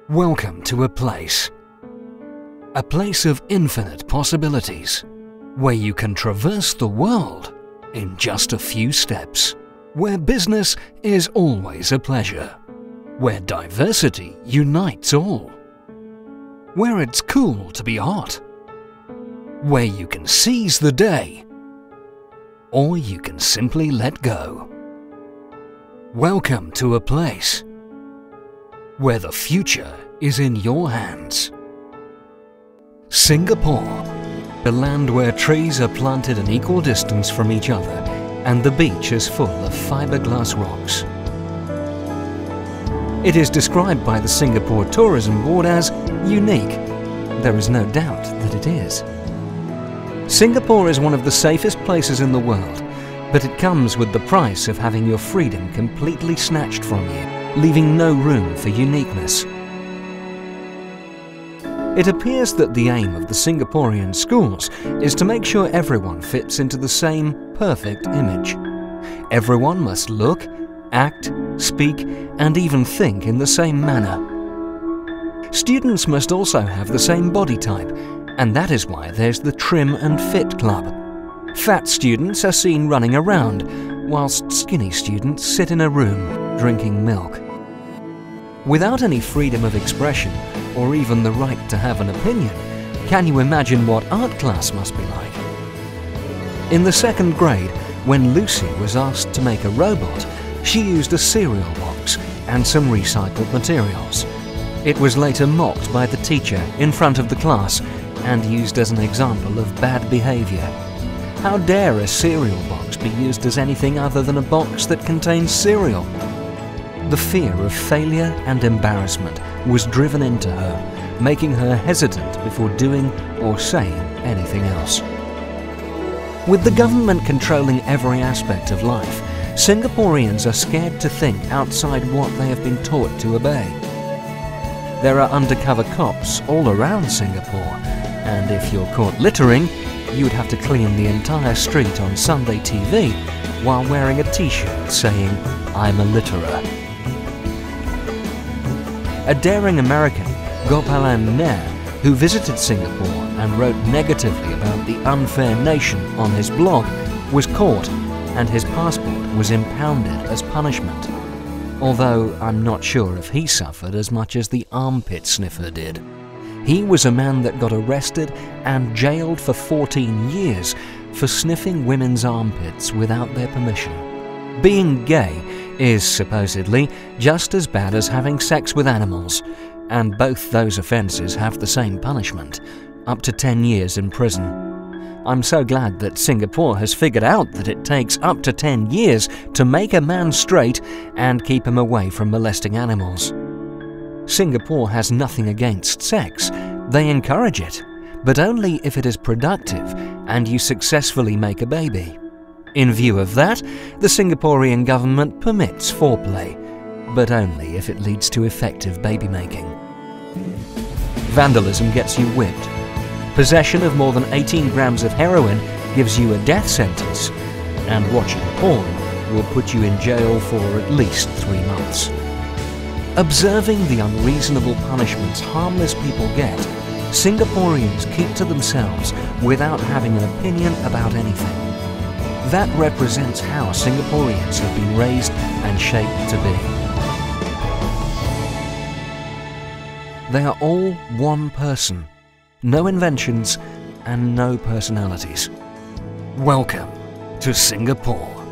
Welcome to a place of infinite possibilities, where you can traverse the world in just a few steps, where business is always a pleasure, where diversity unites all, where it's cool to be hot, where you can seize the day, or you can simply let go. Welcome to a place where the future is in your hands. Singapore, a land where trees are planted an equal distance from each other and the beach is full of fiberglass rocks. It is described by the Singapore Tourism Board as unique. There is no doubt that it is. Singapore is one of the safest places in the world, but it comes with the price of having your freedom completely snatched from you, leaving no room for uniqueness. It appears that the aim of the Singaporean schools is to make sure everyone fits into the same perfect image. Everyone must look, act, speak, and even think in the same manner. Students must also have the same body type, and that is why there's the Trim and Fit Club. Fat students are seen running around, whilst skinny students sit in a room drinking milk. Without any freedom of expression, or even the right to have an opinion, can you imagine what art class must be like? In the second grade, when Lucy was asked to make a robot, she used a cereal box and some recycled materials. It was later mocked by the teacher in front of the class and used as an example of bad behaviour. How dare a cereal box be used as anything other than a box that contains cereal? The fear of failure and embarrassment was driven into her, making her hesitant before doing or saying anything else. With the government controlling every aspect of life, Singaporeans are scared to think outside what they have been taught to obey. There are undercover cops all around Singapore, and if you're caught littering, you'd have to clean the entire street on Sunday TV while wearing a t-shirt saying, "I'm a litterer." A daring American, Gopalan Nair, who visited Singapore and wrote negatively about the unfair nation on his blog, was caught and his passport was impounded as punishment. Although I'm not sure if he suffered as much as the armpit sniffer did. He was a man that got arrested and jailed for 14 years for sniffing women's armpits without their permission. Being gay is supposedly just as bad as having sex with animals, and both those offences have the same punishment, up to 10 years in prison. I'm so glad that Singapore has figured out that it takes up to 10 years to make a man straight and keep him away from molesting animals. Singapore has nothing against sex. They encourage it, but only if it is productive and you successfully make a baby. In view of that, the Singaporean government permits foreplay, but only if it leads to effective baby making. Vandalism gets you whipped. Possession of more than 18 grams of heroin gives you a death sentence, and watching porn will put you in jail for at least 3 months. Observing the unreasonable punishments harmless people get, Singaporeans keep to themselves without having an opinion about anything. That represents how Singaporeans have been raised and shaped to be. They are all one person, no inventions and no personalities. Welcome to Singapore.